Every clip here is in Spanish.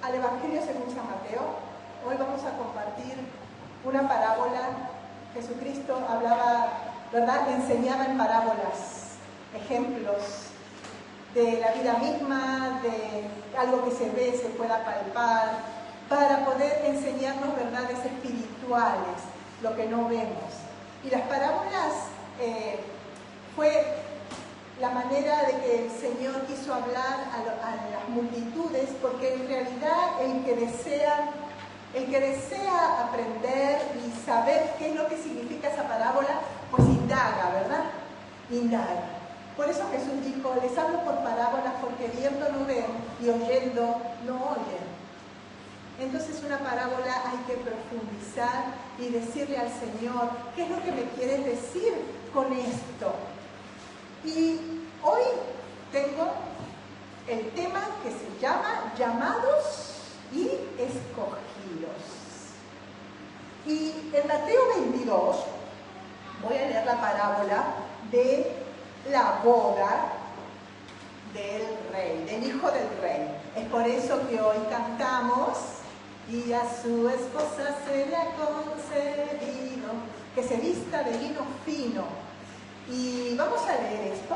al Evangelio según San Mateo. Hoy vamos a compartir una parábola. Jesucristo hablaba, ¿verdad? Enseñaba en parábolas, ejemplos de la vida misma, de algo que se ve, se pueda palpar, para poder enseñarnos verdades espirituales, lo que no vemos. Y las parábolas fue la manera de que el Señor quiso hablar a las multitudes, porque en realidad el que desea aprender y saber qué es lo que significa esa parábola, pues indaga, ¿verdad? Indaga. Por eso Jesús dijo, les hablo por parábolas porque viendo no ven y oyendo no oyen. Entonces una parábola hay que profundizar y decirle al Señor, ¿qué es lo que me quieres decir con esto? Y hoy tengo el tema que se llama llamados y escogidos. Y en Mateo 22 voy a leer la parábola de la boda del rey, del hijo del rey. Es por eso que hoy cantamos y a su esposa se le ha concedido que se vista de lino fino. Y vamos a leer esto.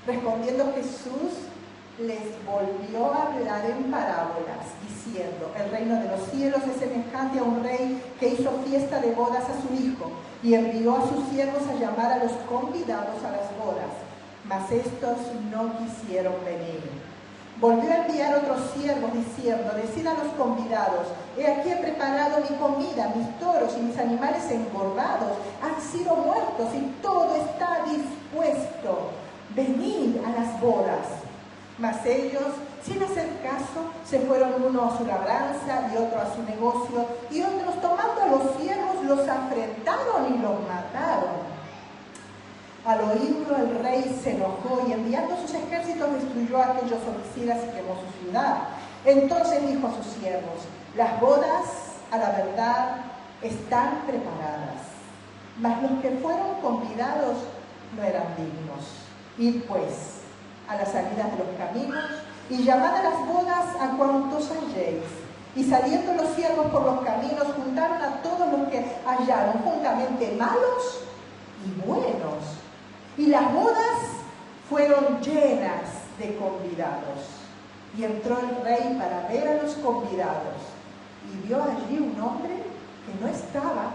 Respondiendo Jesús, les volvió a hablar en parábolas, diciendo, el reino de los cielos es semejante a un rey que hizo fiesta de bodas a su hijo y envió a sus siervos a llamar a los convidados a las bodas, mas estos no quisieron venir. Volvió a enviar otros siervos diciendo, decid a los convidados, he aquí he preparado mi comida, mis toros y mis animales engordados han sido muertos y todo está dispuesto. Venid a las bodas. Mas ellos, sin hacer caso, se fueron uno a su labranza y otro a su negocio, y otros tomando a los siervos los afrentaron y los mataron. Al oírlo el rey se enojó y enviando sus ejércitos destruyó a aquellos homicidas y quemó su ciudad. Entonces dijo a sus siervos, las bodas, a la verdad, están preparadas, mas los que fueron convidados no eran dignos. Id pues a las salidas de los caminos y llamad a las bodas a cuantos halléis. Y saliendo los siervos por los caminos juntaron a todos los que hallaron, juntamente malos y buenos. Y las bodas fueron llenas de convidados. Y entró el rey para ver a los convidados. Y vio allí un hombre que no estaba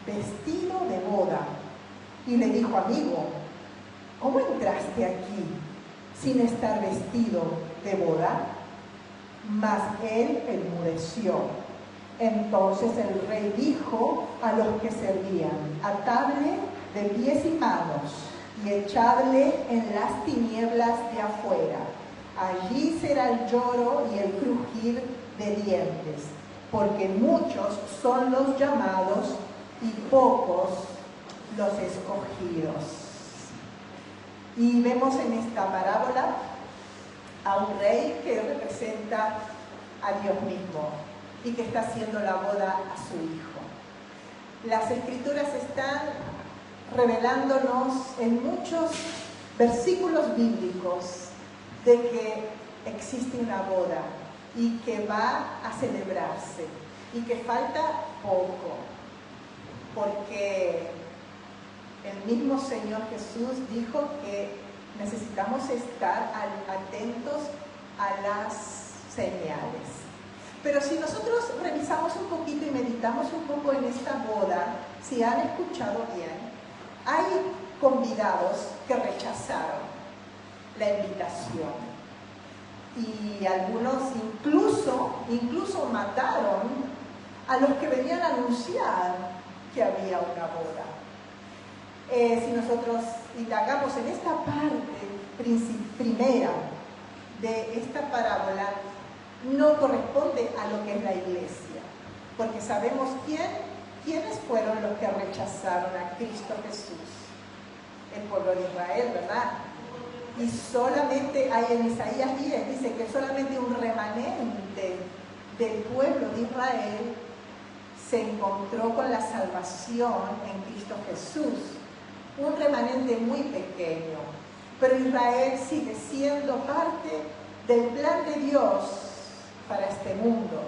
vestido de boda. Y le dijo, amigo, ¿cómo entraste aquí sin estar vestido de boda? Mas él enmudeció. Entonces el rey dijo a los que servían, atadle de pies y manos y echadle en las tinieblas de afuera. Allí será el lloro y el crujir de dientes, porque muchos son los llamados y pocos los escogidos. Y vemos en esta parábola a un rey que representa a Dios mismo y que está haciendo la boda a su hijo. Las escrituras están revelándonos en muchos versículos bíblicos de que existe una boda y que va a celebrarse y que falta poco, porque el mismo Señor Jesús dijo que necesitamos estar atentos a las señales. Pero si nosotros revisamos un poquito y meditamos un poco en esta boda, si han escuchado bien, hay convidados que rechazaron la invitación. Y algunos incluso mataron a los que venían a anunciar que había una boda. Si nosotros indagamos en esta parte primera de esta parábola, no corresponde a lo que es la iglesia, porque sabemos quiénes fueron los que rechazaron a Cristo Jesús, el pueblo de Israel, ¿verdad? Y solamente hay en Isaías 10, dice que solamente un remanente del pueblo de Israel se encontró con la salvación en Cristo Jesús. Un remanente muy pequeño, pero Israel sigue siendo parte del plan de Dios para este mundo.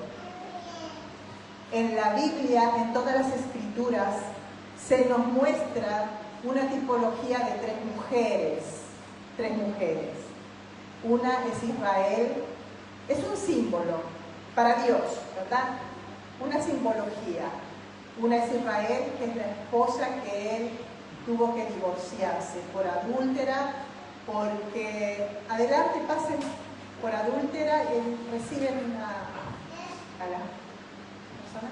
En la Biblia, en todas las escrituras, se nos muestra una tipología de tres mujeres. Una es Israel, es un símbolo para Dios, ¿verdad? Una simbología. Una es Israel, que es la esposa que él tuvo que divorciarse por adúltera, porque, adelante, pasen, por adúltera reciben a la persona.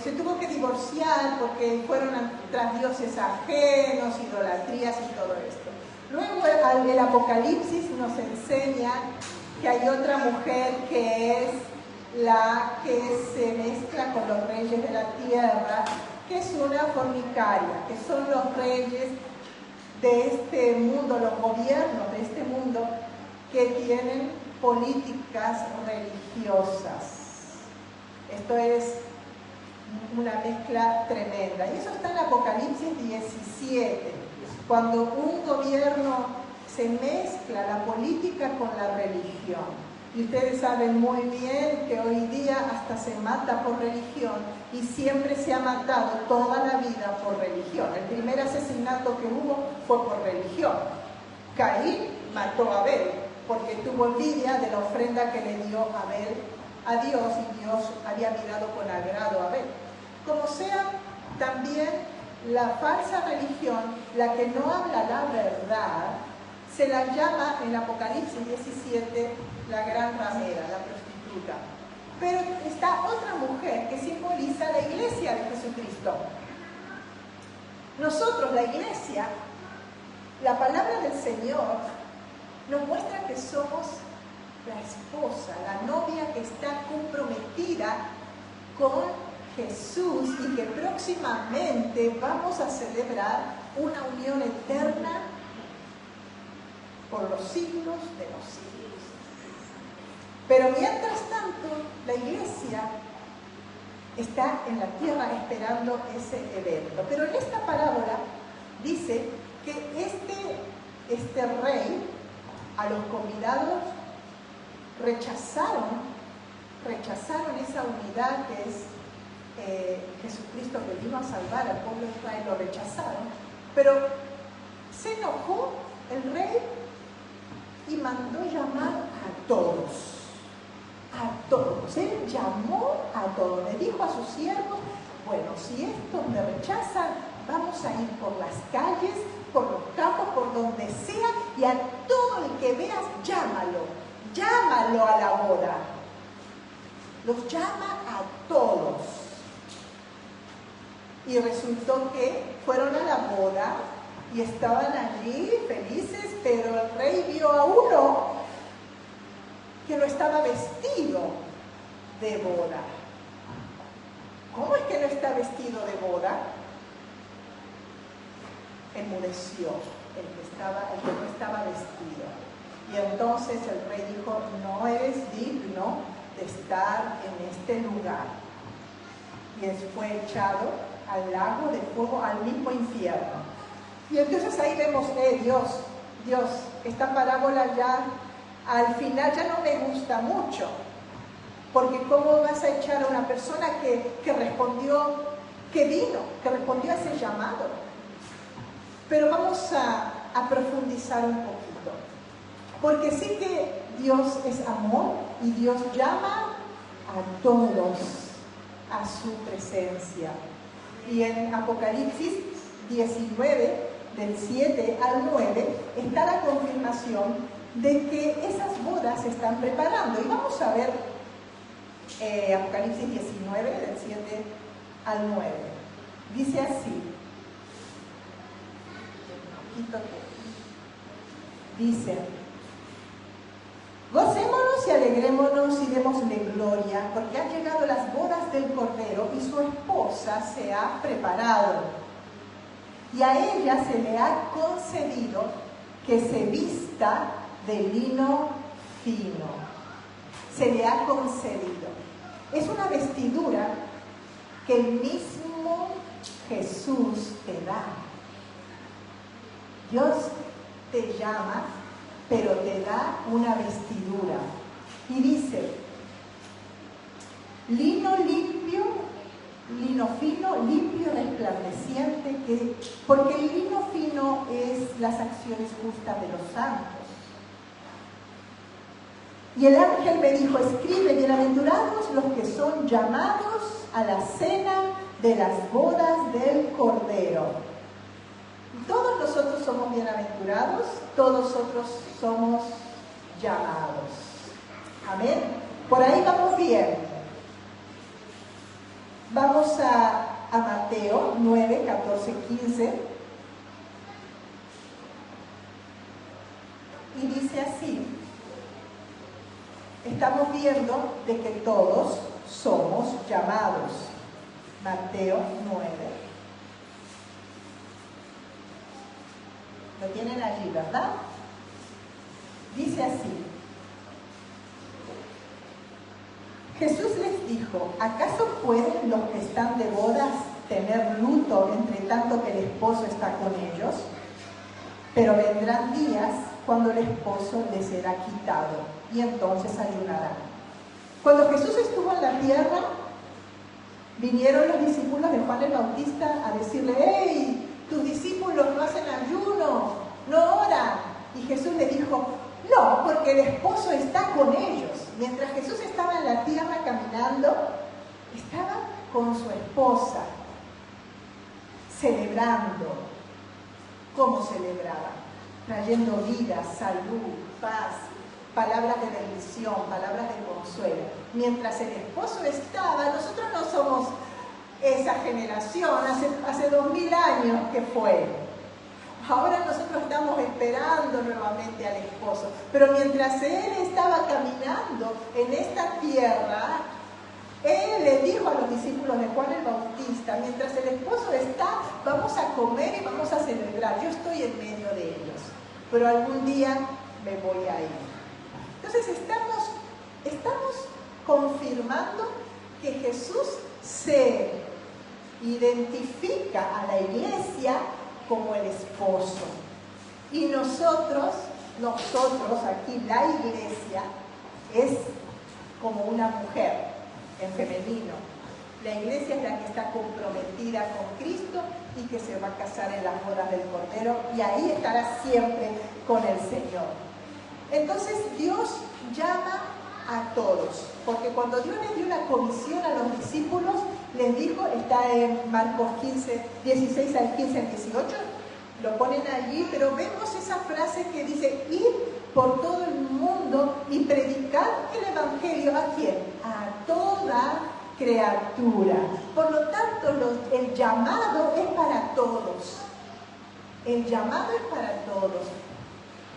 Se tuvo que divorciar porque fueron tras dioses ajenos, idolatrías y todo esto. Luego el Apocalipsis nos enseña que hay otra mujer que es la que se mezcla con los reyes de la tierra, que es una fornicaria, que son los reyes de este mundo, los gobiernos de este mundo que tienen políticas religiosas. Esto es una mezcla tremenda. Y eso está en Apocalipsis 17, cuando un gobierno se mezcla la política con la religión. Y ustedes saben muy bien que hoy día hasta se mata por religión y siempre se ha matado toda la vida por religión. El primer asesinato que hubo fue por religión. Caín mató a Abel porque tuvo envidia de la ofrenda que le dio Abel a Dios y Dios había mirado con agrado a Abel. Como sea, también la falsa religión, la que no habla la verdad, se la llama en Apocalipsis 17 la gran ramera, la prostituta. Pero está otra mujer que simboliza la iglesia de Jesucristo. Nosotros, la iglesia, la palabra del Señor nos muestra que somos la esposa, la novia que está comprometida con Jesús y que próximamente vamos a celebrar una unión eterna por los siglos de los siglos. Pero mientras tanto, la iglesia está en la tierra esperando ese evento. Pero en esta parábola dice que este rey, a los convidados, rechazaron esa unidad que es Jesucristo, que vino a salvar al pueblo de Israel, lo rechazaron, pero se enojó el rey y mandó llamar a todos. Él llamó a todos, le dijo a sus siervos: bueno, si estos me rechazan, vamos a ir por las calles, por los campos, por donde sea, y a todo el que veas, llámalo a la boda. Los llama a todos. Y resultó que fueron a la boda y estaban allí felices, pero el rey vio a uno que no estaba vestido de boda. ¿Cómo es que no está vestido de boda? Enmudeció el que no estaba vestido. Y entonces el rey dijo: no eres digno de estar en este lugar. Y él fue echado al lago de fuego, al mismo infierno. Y entonces ahí vemos, Dios, esta parábola ya al final ya no me gusta mucho, porque ¿cómo vas a echar a una persona que respondió, que respondió a ese llamado? Pero vamos a profundizar un poquito, porque sí que Dios es amor y Dios llama a todos a su presencia. Y en Apocalipsis 19, del 7 al 9, está la confirmación de que esas bodas se están preparando. Y vamos a ver Apocalipsis 19, del 7 al 9. Dice así. Dice: gocémonos y alegrémonos y démosle gloria, porque han llegado las bodas del Cordero y su esposa se ha preparado. Y a ella se le ha concedido que se vista de lino fino. Se le ha concedido. Es una vestidura que el mismo Jesús te da. Dios te llama pero te da una vestidura. Y dice, lino limpio, lino fino, limpio, resplandeciente, porque el lino fino es las acciones justas de los santos. Y el ángel me dijo, escribe, bienaventurados los que son llamados a la cena de las bodas del Cordero. Todos nosotros somos bienaventurados, todos nosotros somos llamados. Amén. Por ahí vamos bien. Vamos a Mateo 9, 14, 15. Y dice así. Estamos viendo de que todos somos llamados. Mateo 9. Lo tienen allí, ¿verdad? Dice así. Jesús les dijo, ¿acaso pueden los que están de bodas tener luto entre tanto que el esposo está con ellos? Pero vendrán días cuando el esposo les será quitado y entonces ayunarán. Cuando Jesús estuvo en la tierra, vinieron los discípulos de Juan el Bautista a decirle, ¡hey! Tus discípulos no hacen ayuno, no oran. Y Jesús le dijo, no, porque el esposo está con ellos. Mientras Jesús estaba en la tierra caminando, estaba con su esposa, celebrando. ¿Cómo celebraba? Trayendo vida, salud, paz, palabras de bendición, palabras de consuelo. Mientras el esposo estaba, nosotros no somos esa generación, hace 2000 años que fue. Ahora nosotros estamos esperando nuevamente al esposo. Pero mientras él estaba caminando en esta tierra, él le dijo a los discípulos de Juan el Bautista, mientras el esposo está, vamos a comer y vamos a celebrar. Yo estoy en medio de ellos, pero algún día me voy a ir. Entonces estamos confirmando que Jesús se identifica a la iglesia como el esposo. Y nosotros aquí, la iglesia, es como una mujer en femenino. La iglesia es la que está comprometida con Cristo y que se va a casar en las bodas del Cordero y ahí estará siempre con el Señor. Entonces Dios llama a todos, porque cuando Dios les dio la comisión a los discípulos, les dijo, está en Marcos 15, 16 al 15 al 18, lo ponen allí, pero vemos esa frase que dice, id por todo el mundo y predicad el Evangelio, ¿a quién? A toda criatura. Por lo tanto, el llamado es para todos. El llamado es para todos.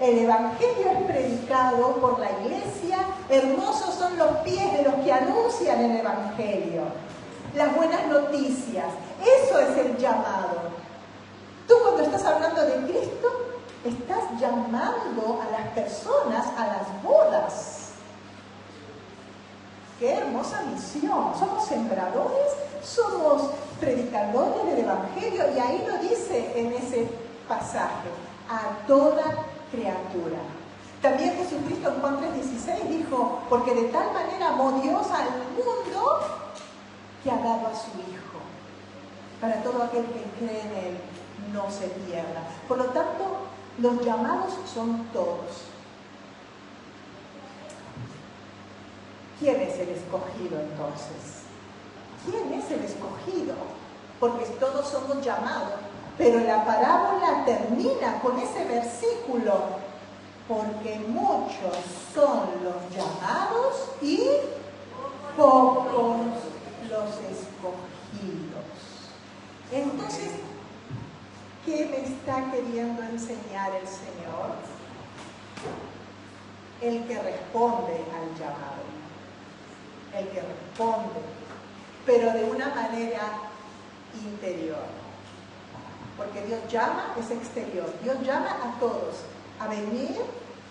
El Evangelio es predicado por la iglesia. Hermosos son los pies de los que anuncian el Evangelio. Las buenas noticias. Eso es el llamado. Tú cuando estás hablando de Cristo, estás llamando a las personas a las bodas. ¡Qué hermosa misión! Somos sembradores, somos predicadores del Evangelio y ahí lo dice en ese pasaje, a toda criatura. También Jesucristo en Juan 3:16 dijo, porque de tal manera amó Dios al mundo que ha dado a su Hijo, para todo aquel que cree en Él no se pierda. Por lo tanto, los llamados son todos. ¿Quién es el escogido entonces? ¿Quién es el escogido? Porque todos somos llamados. Pero la parábola termina con ese versículo, porque muchos son los llamados y pocos los escogidos. Entonces, ¿qué me está queriendo enseñar el Señor? El que responde al llamado. El que responde, pero de una manera interior. Porque Dios llama, es exterior. Dios llama a todos a venir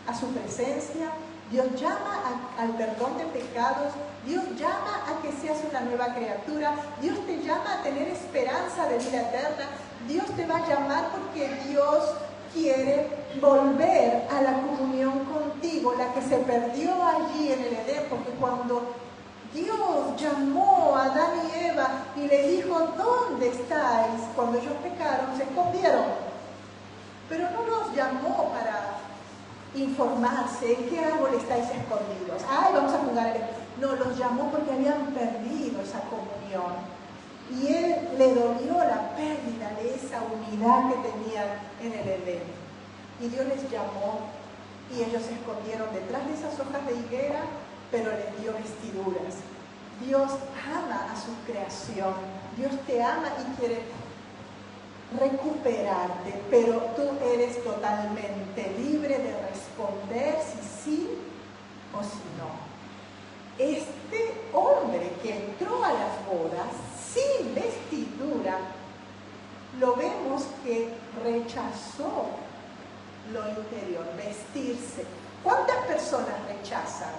a su presencia. Dios llama al perdón de pecados. Dios llama a que seas una nueva criatura. Dios te llama a tener esperanza de vida eterna. Dios te va a llamar porque Dios quiere volver a la comunión contigo, la que se perdió allí en el Edén, porque cuando Dios llamó a Adán y Eva y le dijo, ¿dónde estáis? Cuando ellos pecaron, se escondieron. Pero no los llamó para informarse en qué árbol estáis escondidos. Ay, vamos a jugar. No, los llamó porque habían perdido esa comunión. Y él le dolió la pérdida de esa unidad que tenían en el Edén. Y Dios les llamó y ellos se escondieron detrás de esas hojas de higuera, pero les dio vestiduras. Dios ama a su creación. Dios te ama y quiere recuperarte, pero tú eres totalmente libre de responder si sí o si no. Este hombre que entró a las bodas sin vestidura, lo vemos que rechazó lo interior, vestirse. ¿Cuántas personas rechazan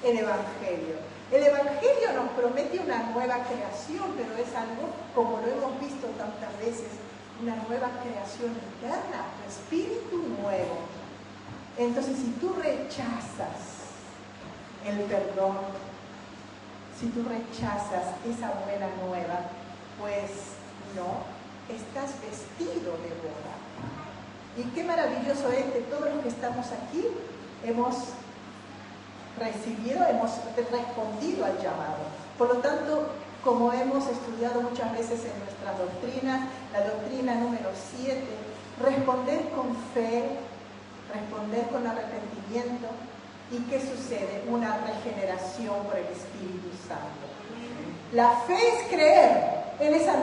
el Evangelio? El Evangelio nos promete una nueva creación, pero es algo, como lo hemos visto tantas veces, una nueva creación interna, tu espíritu nuevo. Entonces, si tú rechazas el perdón, si tú rechazas esa buena nueva, pues no, estás vestido de boda. Y qué maravilloso es que todos los que estamos aquí hemos recibido, hemos respondido al llamado. Por lo tanto, como hemos estudiado muchas veces en nuestras doctrinas, la doctrina número 7, responder con fe, responder con arrepentimiento. ¿Y qué sucede? Una regeneración por el Espíritu Santo. La fe es creer en esa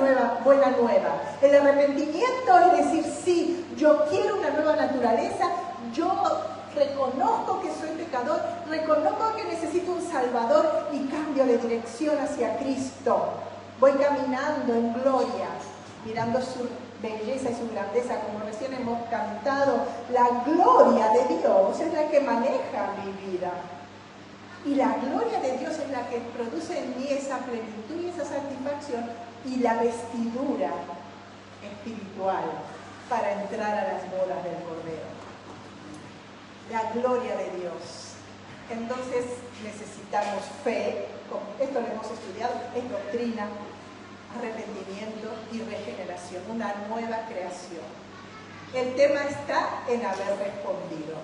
buena nueva. El arrepentimiento es decir, sí, yo quiero una nueva naturaleza, yo reconozco que soy pecador, reconozco que necesito un Salvador y cambio de dirección hacia Cristo. Voy caminando en gloria, mirando su belleza y su grandeza, como recién hemos cantado. La gloria de Dios es la que maneja mi vida. Y la gloria de Dios es la que produce en mí esa plenitud y esa satisfacción y la vestidura espiritual para entrar a las bodas del Cordero. La gloria de Dios. Entonces necesitamos fe, esto lo hemos estudiado, es doctrina, arrepentimiento y regeneración, una nueva creación. El tema está en haber respondido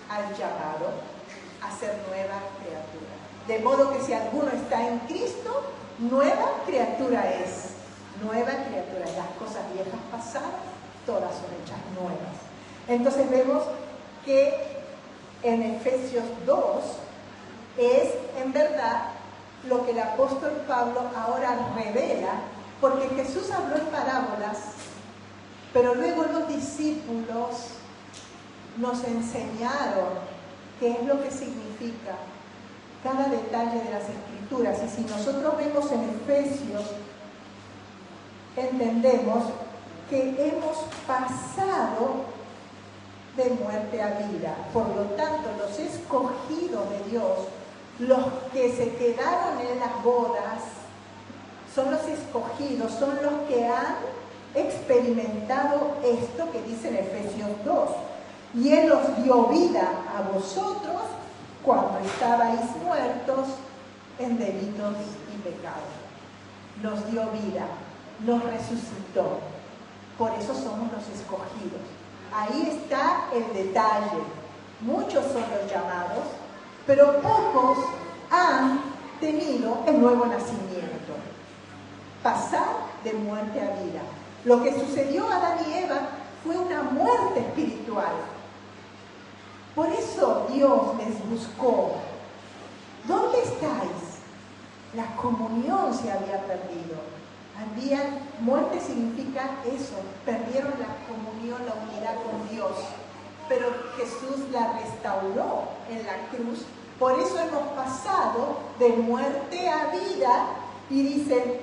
al llamado a ser nueva criatura. De modo que si alguno está en Cristo, nueva criatura es. Nueva criatura. Las cosas viejas pasadas, todas son hechas nuevas. Entonces vemos que en Efesios 2 es en verdad lo que el apóstol Pablo ahora revela, porque Jesús habló en parábolas, pero luego los discípulos nos enseñaron qué es lo que significa cada detalle de las Escrituras. Y si nosotros vemos en Efesios, entendemos que hemos pasado de muerte a vida. Por lo tanto, los escogidos de Dios, los que se quedaron en las bodas, son los escogidos, son los que han experimentado esto que dice en Efesios 2. Y Él os dio vida a vosotros cuando estabais muertos en delitos y pecados. Nos dio vida, nos resucitó. Por eso somos los escogidos. Ahí está el detalle. Muchos son los llamados, pero pocos han tenido el nuevo nacimiento. Pasar de muerte a vida. Lo que sucedió a Adán y Eva fue una muerte espiritual. Por eso Dios les buscó. ¿Dónde estáis? La comunión se había perdido. Muerte significa eso, perdieron la comunión, la unidad con Dios. Pero Jesús la restauró en la cruz. Por eso hemos pasado de muerte a vida. Y dice,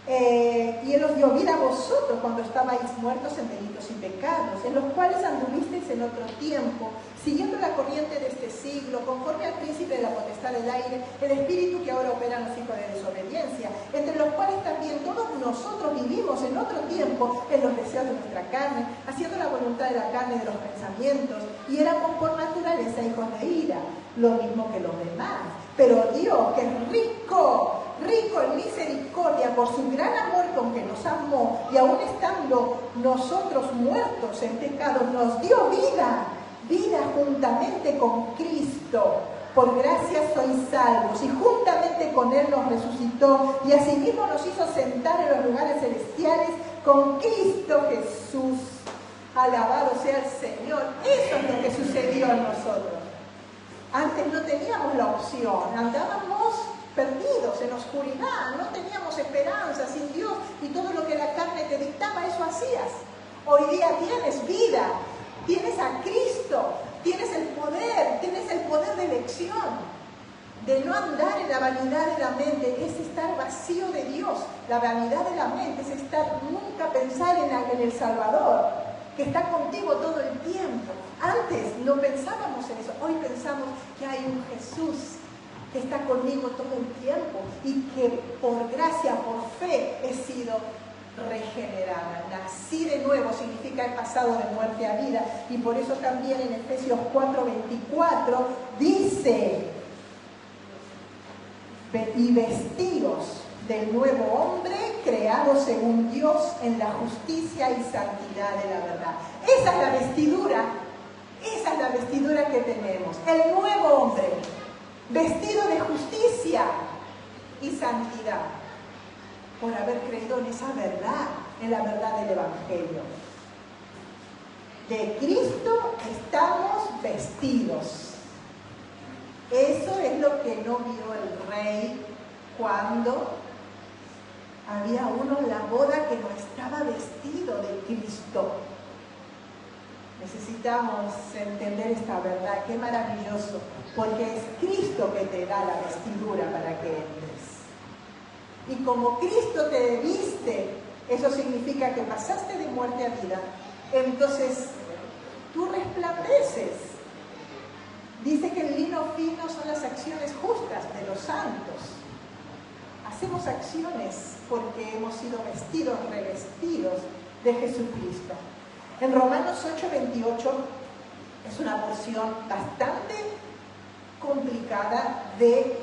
y Él os dio vida a vosotros cuando estabais muertos en delitos y pecados, en los cuales anduvisteis en otro tiempo, siguiendo la corriente de este siglo, conforme al príncipe de la potestad del aire, el espíritu que ahora opera en los hijos de desobediencia, entre los cuales también todos nosotros vivimos en otro tiempo en los deseos de nuestra carne, haciendo la voluntad de la carne y de los pensamientos, y éramos por naturaleza hijos de ira, lo mismo que los demás. Pero Dios, que es rico en misericordia, por su gran amor con que nos amó, y aún estando nosotros muertos en pecado, nos dio vida juntamente con Cristo. Por gracia sois salvos, y juntamente con Él nos resucitó, y asimismo nos hizo sentar en los lugares celestiales con Cristo Jesús. Alabado sea el Señor. Eso es lo que sucedió en nosotros. Antes no teníamos la opción, andábamos perdidos en oscuridad, no teníamos esperanza sin Dios, y todo lo que la carne te dictaba, eso hacías. Hoy día tienes vida, tienes a Cristo, tienes el poder de elección, de no andar en la vanidad de la mente, es estar vacío de Dios. La vanidad de la mente es nunca pensar en el Salvador, que está contigo todo el tiempo. Antes no pensábamos en eso, hoy pensamos que hay un Jesús que está conmigo todo el tiempo y que por gracia, por fe, he sido regenerada. Nací de nuevo, significa he pasado de muerte a vida. Y por eso también en Efesios 4:24 dice: y vestidos del nuevo hombre, creado según Dios en la justicia y santidad de la verdad. Esa es la vestidura que tenemos, el nuevo hombre, vestido de justicia y santidad, por haber creído en esa verdad, en la verdad del Evangelio. De Cristo estamos vestidos. Eso es lo que no vio el rey cuando había uno en la boda que no estaba vestido de Cristo. Necesitamos entender esta verdad, qué maravilloso, porque es Cristo que te da la vestidura para que entres. Y como Cristo te viste, eso significa que pasaste de muerte a vida, entonces tú resplandeces. Dice que el lino fino son las acciones justas de los santos. Hacemos acciones porque hemos sido vestidos, revestidos de Jesucristo. En Romanos 8:28 es una porción bastante complicada de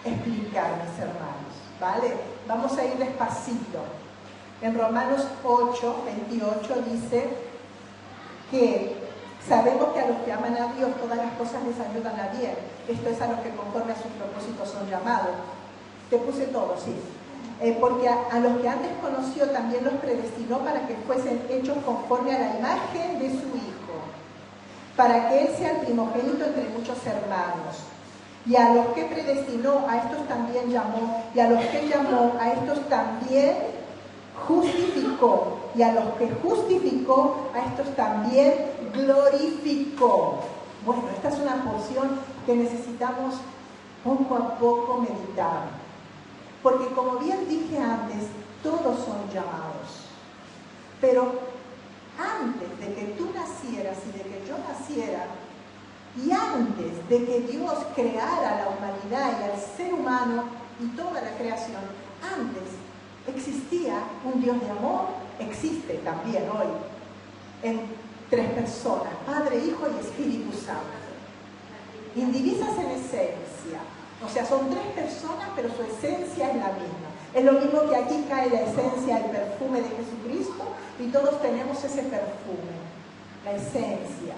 explicar, mis hermanos, ¿vale? Vamos a ir despacito. En Romanos 8:28 dice que sabemos que a los que aman a Dios todas las cosas les ayudan a bien. Esto es a los que conforme a sus propósitos son llamados. Te puse todo, sí. Porque a los que antes conoció también los predestinó para que fuesen hechos conforme a la imagen de su Hijo, para que Él sea el primogénito entre muchos hermanos. Y a los que predestinó, a estos también llamó, y a los que llamó, a estos también justificó, y a los que justificó, a estos también glorificó. Bueno, esta es una porción que necesitamos poco a poco meditar. Porque como bien dije antes, todos son llamados. Pero antes de que tú nacieras y de que yo naciera, y antes de que Dios creara la humanidad y al ser humano y toda la creación, antes existía un Dios de amor, existe también hoy, en tres personas, Padre, Hijo y Espíritu Santo. Indivisas en esencia. O sea, son tres personas, pero su esencia es la misma. Es lo mismo que aquí cae la esencia, el perfume de Jesucristo, y todos tenemos ese perfume, la esencia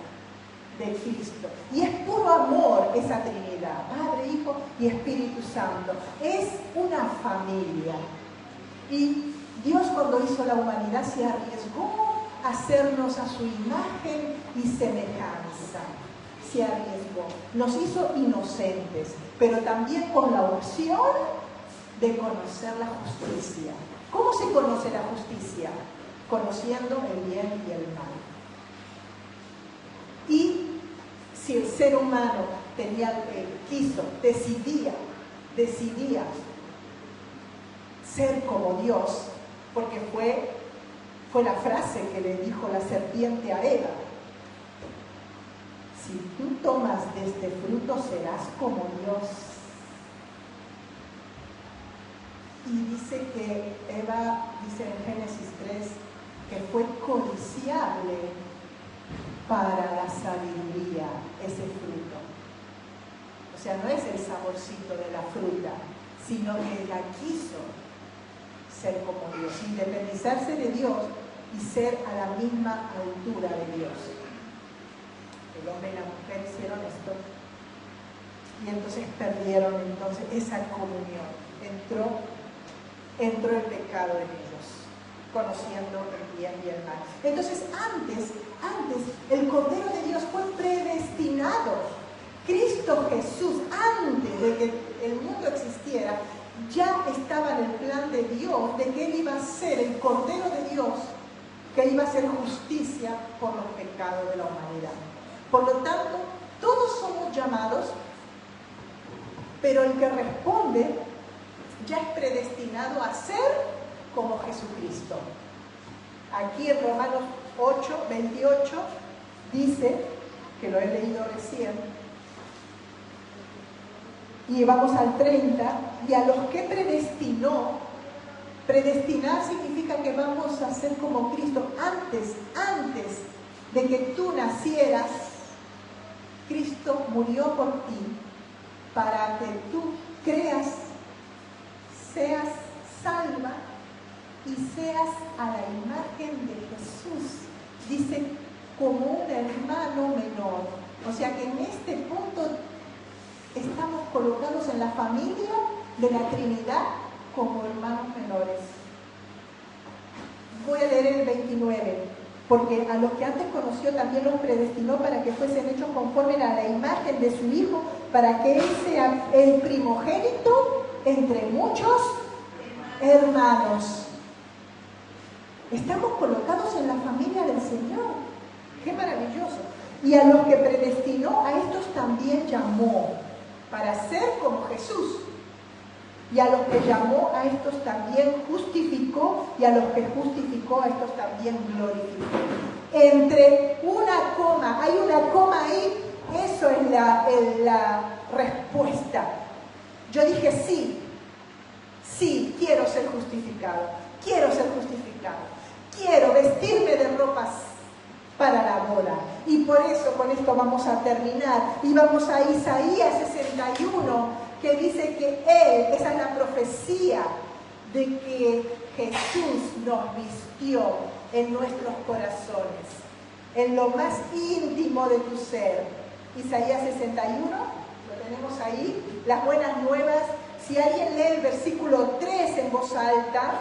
de Cristo. Y es puro amor esa Trinidad, Padre, Hijo y Espíritu Santo. Es una familia. Y Dios, cuando hizo la humanidad, se arriesgó a hacernos a su imagen y semejanza. Se arriesgó, nos hizo inocentes, pero también con la opción de conocer la justicia. ¿Cómo se conoce la justicia? Conociendo el bien y el mal. Y si el ser humano decidía ser como Dios, porque fue la frase que le dijo la serpiente a Eva: si tú tomas de este fruto serás como Dios. Y dice que Eva, dice en Génesis 3, que fue codiciable para la sabiduría ese fruto. O sea, no es el saborcito de la fruta, sino que ella quiso ser como Dios, independizarse de Dios y ser a la misma altura de Dios. El hombre y la mujer hicieron esto y entonces perdieron esa comunión. Entró el pecado en ellos, conociendo el bien y el mal. Entonces antes el Cordero de Dios fue predestinado. Cristo Jesús, antes de que el mundo existiera, ya estaba en el plan de Dios, de que Él iba a ser el Cordero de Dios, que iba a hacer justicia por los pecados de la humanidad. Por lo tanto, todos somos llamados, pero el que responde ya es predestinado a ser como Jesucristo. Aquí en Romanos 8, 28 dice, que lo he leído recién, y vamos al 30, y a los que predestinó, predestinar significa que vamos a ser como Cristo. Antes de que tú nacieras, Cristo murió por ti, para que tú creas, seas salva y seas a la imagen de Jesús. Dice, como un hermano menor. O sea que en este punto estamos colocados en la familia de la Trinidad como hermanos menores. Voy a leer el 29. Porque a los que antes conoció también los predestinó para que fuesen hechos conforme a la imagen de su Hijo, para que Él sea el primogénito entre muchos hermanos. Estamos colocados en la familia del Señor. ¡Qué maravilloso! Y a los que predestinó, a estos también llamó, para ser como Jesús. Y a los que llamó, a estos también justificó, y a los que justificó, a estos también glorificó. Entre una coma, hay una coma ahí, eso es la respuesta. Yo dije sí, quiero ser justificado, quiero vestirme de ropas para la boda. Y por eso con esto vamos a terminar, y vamos a Isaías 61, que dice que Él, esa es la profecía de que Jesús nos vistió en nuestros corazones, en lo más íntimo de tu ser. Isaías 61, lo tenemos ahí, las buenas nuevas. Si alguien lee el versículo 3 en voz alta,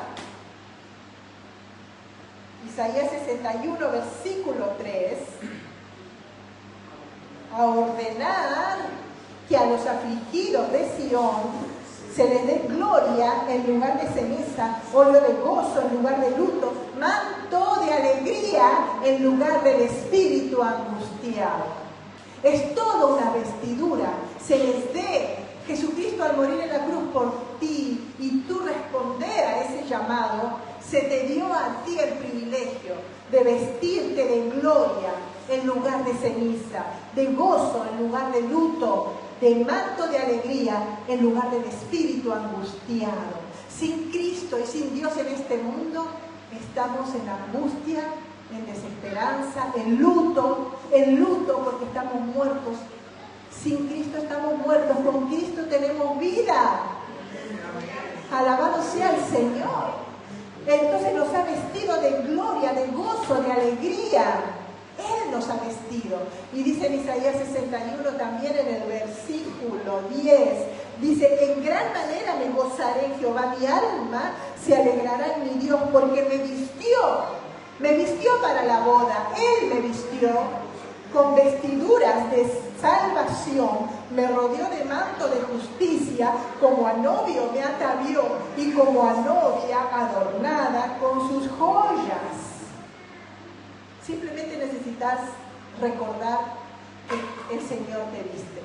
Isaías 61, versículo 3, a ordenar que a los afligidos de Sión se les dé gloria en lugar de ceniza, óleo de gozo en lugar de luto, manto de alegría en lugar del espíritu angustiado. Es toda una vestidura, se les dé. Jesucristo al morir en la cruz por ti y tú responder a ese llamado, se te dio a ti el privilegio de vestirte de gloria en lugar de ceniza, de gozo en lugar de luto, de manto de alegría en lugar del espíritu angustiado. Sin Cristo y sin Dios en este mundo, estamos en angustia, en desesperanza, en luto porque estamos muertos. Sin Cristo estamos muertos, con Cristo tenemos vida. Alabado sea el Señor. Entonces nos ha vestido de gloria, de gozo, de alegría. Él nos ha vestido. Y dice en Isaías 61 también en el versículo 10, dice, en gran manera me gozaré en Jehová, mi alma se alegrará en mi Dios, porque me vistió para la boda. Él me vistió con vestiduras de salvación, me rodeó de manto de justicia, como a novio me atavió y como a novia adornada con sus joyas. Simplemente necesitas recordar que el Señor te viste.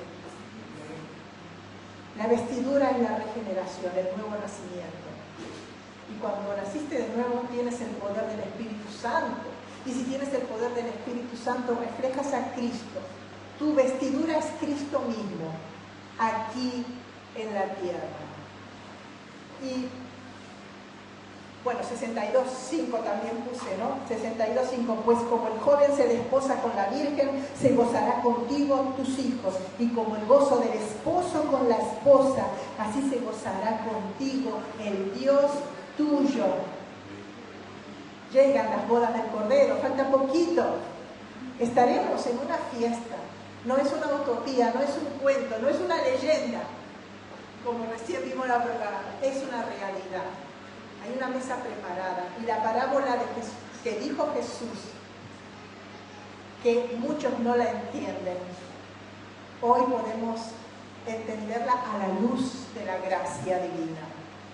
La vestidura es la regeneración, el nuevo nacimiento. Y cuando naciste de nuevo tienes el poder del Espíritu Santo. Y si tienes el poder del Espíritu Santo, reflejas a Cristo Tu vestidura es Cristo mismo, aquí en la tierra. Y bueno, 62.5 también puse, ¿no? 62.5, pues como el joven se desposa con la virgen, se gozará contigo tus hijos, y como el gozo del esposo con la esposa, así se gozará contigo el Dios tuyo. Llegan las bodas del Cordero, falta poquito. Estaremos en una fiesta. No es una utopía, no es un cuento, no es una leyenda. Como recién vimos la verdad, es una realidad. Hay una mesa preparada. Y la parábola que dijo Jesús, que muchos no la entienden, hoy podemos entenderla a la luz de la gracia divina.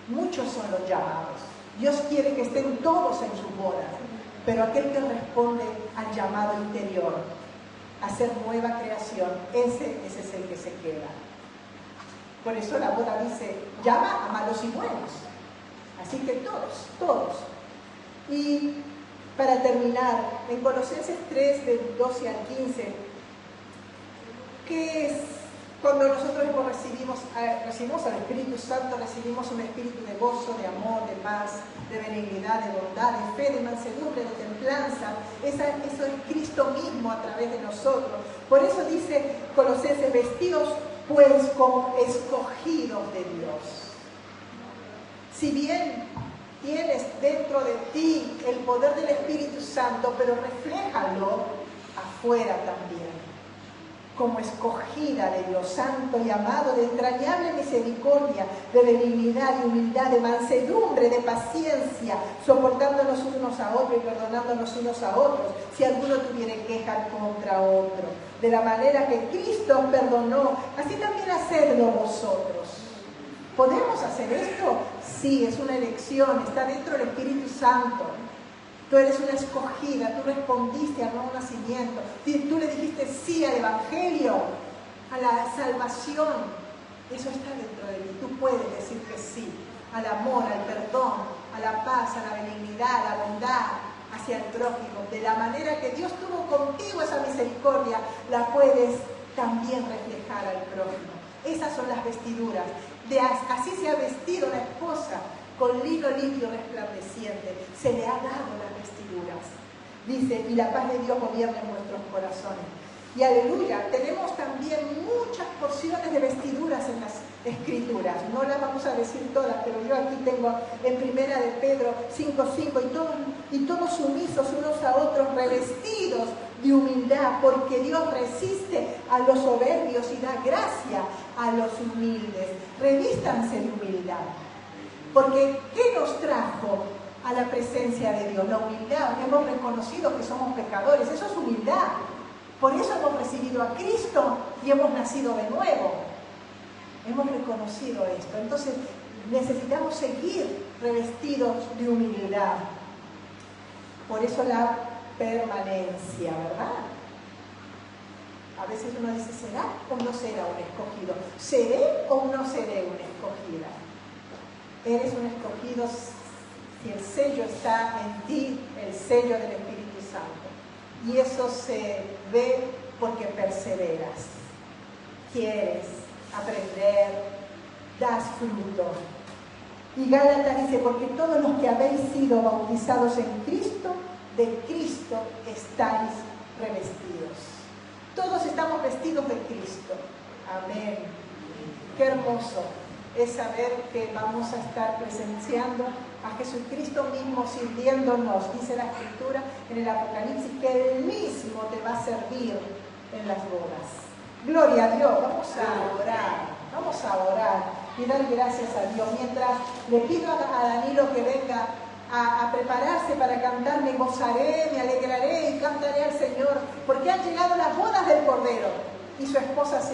Muchos son los llamados. Dios quiere que estén todos en su boda, pero aquel que responde al llamado interior, a ser nueva creación, ese es el que se queda. Por eso la boda dice, llama a malos y buenos. Así que todos. Y para terminar, en Colosenses 3, del 12 al 15, ¿qué es? Cuando nosotros recibimos al Espíritu Santo, recibimos un espíritu de gozo, de amor, de paz, de benignidad, de bondad, de fe, de mansedumbre, de templanza. Eso es Cristo mismo a través de nosotros. Por eso dice Colosenses, vestidos pues como escogidos de Dios. Si bien tienes dentro de ti el poder del Espíritu Santo, pero refléjalo afuera también. Como escogida de Dios santo y amado, de entrañable misericordia, de benignidad, de humildad, de mansedumbre, de paciencia, soportándonos unos a otros y perdonándonos unos a otros, si alguno tuviere queja contra otro. De la manera que Cristo os perdonó, así también hacedlo vosotros. ¿Podemos hacer esto? Sí, es una elección, está dentro del Espíritu Santo. Tú eres una escogida, tú respondiste al nuevo nacimiento, tú le dijiste sí al Evangelio, a la salvación. Eso está dentro de ti, tú puedes decir que sí al amor, al perdón, a la paz, a la benignidad, a la bondad hacia el prójimo. De la manera que Dios tuvo contigo esa misericordia, la puedes también reflejar al prójimo. Esas son las vestiduras. Así se ha vestido la esposa, con lino limpio resplandeciente, se le ha dado las vestiduras. Dice, y la paz de Dios gobierna en vuestros corazones. Y aleluya, tenemos también muchas porciones de vestiduras en las Escrituras. No las vamos a decir todas, pero yo aquí tengo en Primera de Pedro 5:5, y todos sumisos unos a otros, revestidos de humildad, porque Dios resiste a los soberbios y da gracia a los humildes. Revístanse de humildad. Porque ¿qué nos trajo a la presencia de Dios? La humildad. Hemos reconocido que somos pecadores. Eso es humildad. Por eso hemos recibido a Cristo y hemos nacido de nuevo. Hemos reconocido esto. Entonces necesitamos seguir revestidos de humildad. Por eso la permanencia, ¿verdad? A veces uno dice, ¿será o no será un escogido? ¿Seré o no seré una escogida? Eres un escogido si el sello está en ti, el sello del Espíritu Santo. Y eso se ve porque perseveras. Quieres aprender, das fruto. Y Gálatas dice, porque todos los que habéis sido bautizados en Cristo, de Cristo estáis revestidos. Todos estamos vestidos de Cristo. Amén. Qué hermoso es saber que vamos a estar presenciando a Jesucristo mismo sirviéndonos. Dice la Escritura en el Apocalipsis que Él mismo te va a servir en las bodas. Gloria a Dios. Vamos a orar y dar gracias a Dios. Mientras le pido a Danilo que venga a prepararse para cantar, me gozaré, me alegraré y cantaré al Señor, porque han llegado las bodas del Cordero y su esposa se